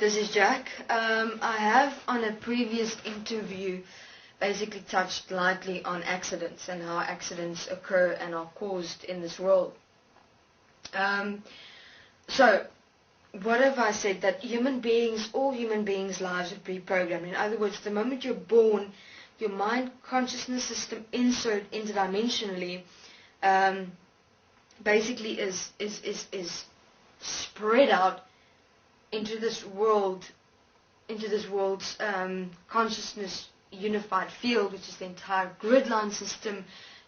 This is Jack. I have on a previous interview basically touched lightly on accidents and how accidents occur and are caused in this world. So, what have I said? That all human beings' lives are pre-programmed. In other words, the moment you're born, your mind consciousness system insert interdimensionally basically is spread out into this world's consciousness unified field, which is the entire grid line system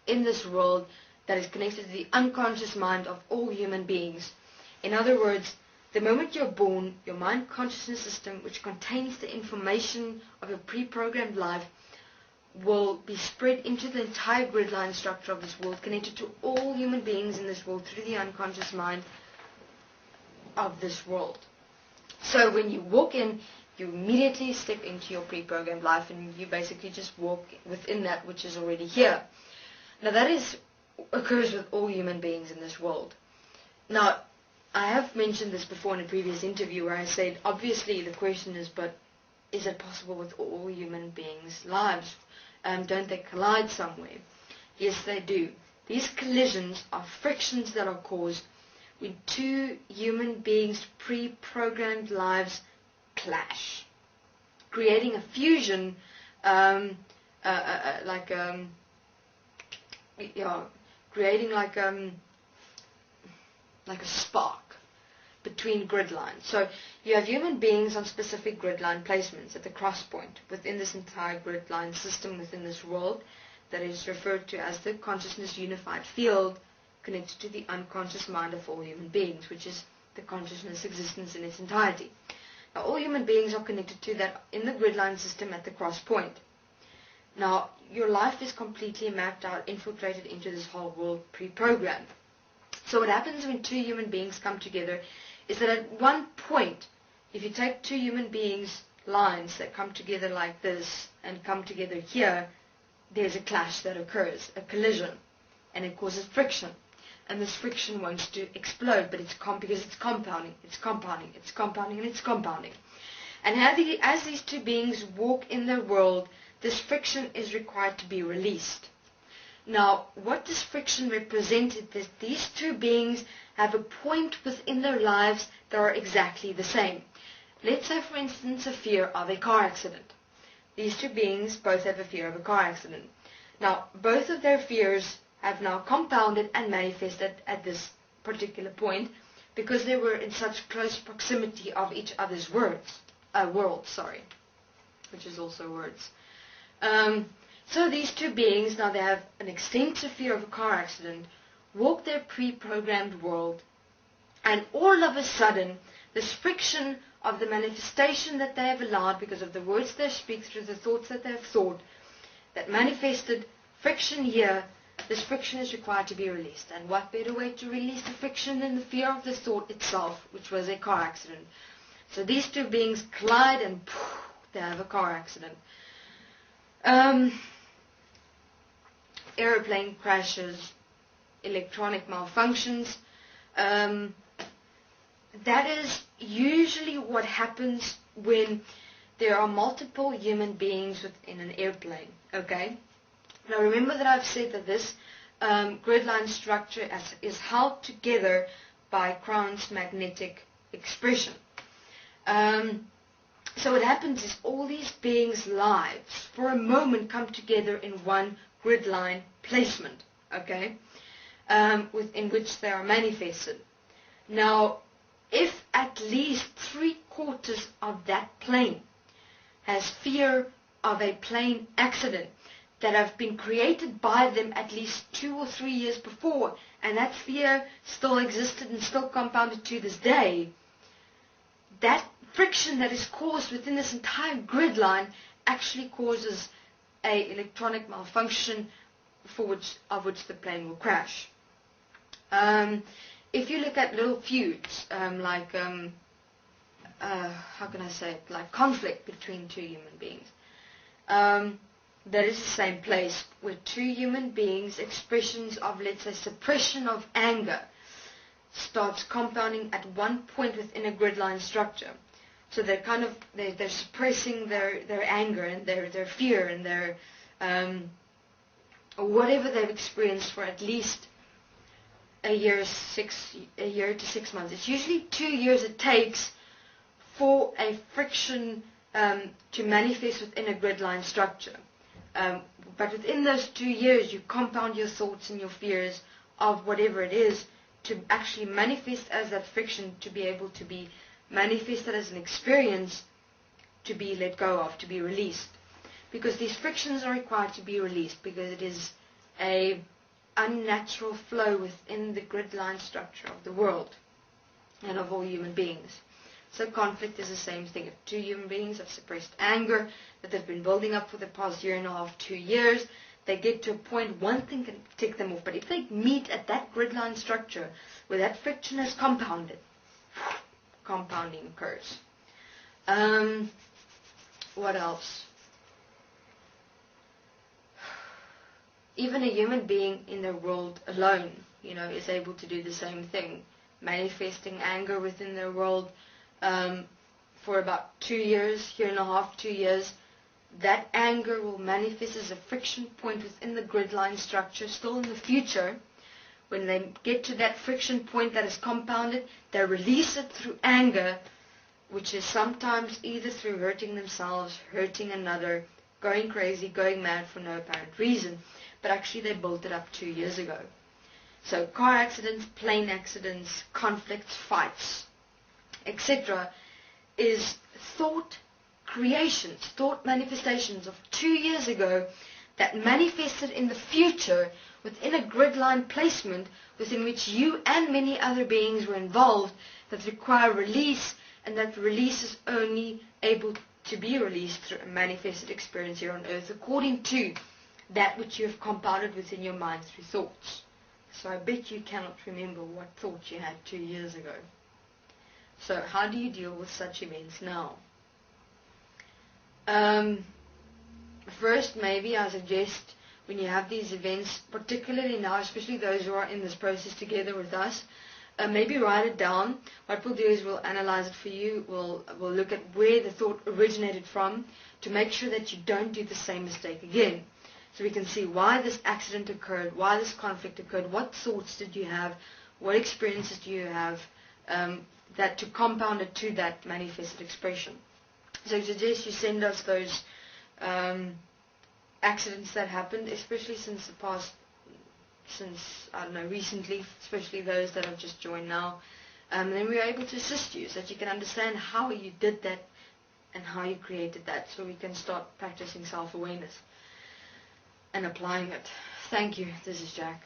in this world that is connected to the unconscious mind of all human beings. In other words, the moment you're born, your mind consciousness system, which contains the information of your pre-programmed life, will be spread into the entire grid line structure of this world, connected to all human beings in this world through the unconscious mind of this world. So when you walk in, you immediately step into your pre-programmed life, and you basically just walk within that which is already here. Now that occurs with all human beings in this world. Now, I have mentioned this before in a previous interview where I said, obviously the question is, but is it possible with all human beings' lives? Don't they collide somewhere? Yes, they do. These collisions are frictions that are caused when two human beings' pre-programmed lives clash, creating a fusion, creating like a spark between grid lines. So you have human beings on specific grid line placements at the cross point within this entire grid line system within this world that is referred to as the consciousness unified field, connected to the unconscious mind of all human beings, which is the consciousness existence in its entirety. Now, all human beings are connected to that in the grid line system at the cross point. Now, your life is completely mapped out, infiltrated into this whole world pre-programmed. So what happens when two human beings come together is that at one point, if you take two human beings' lines that come together like this and come together here, there's a clash that occurs, a collision, and it causes friction. And this friction wants to explode, but because it's compounding, it's compounding, it's compounding, and it's compounding. And as these two beings walk in their world, this friction is required to be released. Now, what this friction represented is these two beings have a point within their lives that are exactly the same. Let's say, for instance, a fear of a car accident. These two beings both have a fear of a car accident. Now, both of their fears have now compounded and manifested at this particular point because they were in such close proximity of each other's worlds, which is also words. So these two beings, now they have an extensive fear of a car accident, walk their pre-programmed world, and all of a sudden, this friction of the manifestation that they have allowed because of the words they speak through the thoughts that they have thought, that manifested friction here, this friction is required to be released. And what better way to release the friction than the fear of the thought itself, which was a car accident. So these two beings collide and they have a car accident. Airplane crashes, electronic malfunctions. That is usually what happens when there are multiple human beings within an airplane. Okay? Now remember that I've said that this grid line structure is held together by Crown's magnetic expression. So what happens is all these beings' lives for a moment come together in one grid line placement, okay, in which they are manifested. Now, if at least 3/4 of that plane has fear of a plane accident that have been created by them at least 2 or 3 years before, and that fear still existed and still compounded to this day, that friction that is caused within this entire grid line actually causes a electronic malfunction of which the plane will crash. If you look at little feuds, like conflict between two human beings, that is the same place where two human beings' expressions of, let's say, suppression of anger starts compounding at one point within a grid line structure. So they're kind of, they're suppressing their anger and their fear and their, or whatever they've experienced for at least a year to 6 months. It's usually 2 years it takes for a friction to manifest within a grid-line structure. But within those 2 years, you compound your thoughts and your fears of whatever it is to actually manifest as that friction, to be able to be manifested as an experience, to be let go of, to be released. Because these frictions are required to be released, because it is a unnatural flow within the grid-line structure of the world and of all human beings. So conflict is the same thing. If two human beings have suppressed anger that they've been building up for the past 1.5 years, 2 years, they get to a point, one thing can tick them off. But if they meet at that grid-line structure where that friction is compounded, compounding occurs. What else? Even a human being in their world alone, is able to do the same thing, manifesting anger within their world for about 2 years, 1.5 years, 2 years. That anger will manifest as a friction point within the grid-line structure still in the future. When they get to that friction point that is compounded, they release it through anger, which is sometimes either through hurting themselves, hurting another, going crazy, going mad for no apparent reason. But actually they built it up 2 years ago. So car accidents, plane accidents, conflicts, fights, etc. is thought creations, thought manifestations of 2 years ago that manifested in the future within a grid-line placement within which you and many other beings were involved, that require release, and that release is only able to be released through a manifested experience here on earth according to that which you have compounded within your mind through thoughts. So I bet you cannot remember what thoughts you had 2 years ago. So how do you deal with such events now? First, maybe I suggest when you have these events, particularly now, especially those who are in this process together with us, maybe write it down. What we'll do is we'll analyze it for you. We'll look at where the thought originated from to make sure that you don't do the same mistake again. So we can see why this accident occurred, why this conflict occurred, what thoughts did you have, what experiences do you have, that to compound it to that manifested expression. So I suggest you send us those accidents that happened, especially since I don't know, recently, especially those that have just joined now. And then we are able to assist you so that you can understand how you did that and how you created that, so we can start practicing self-awareness and applying it. Thank you. This is Jack.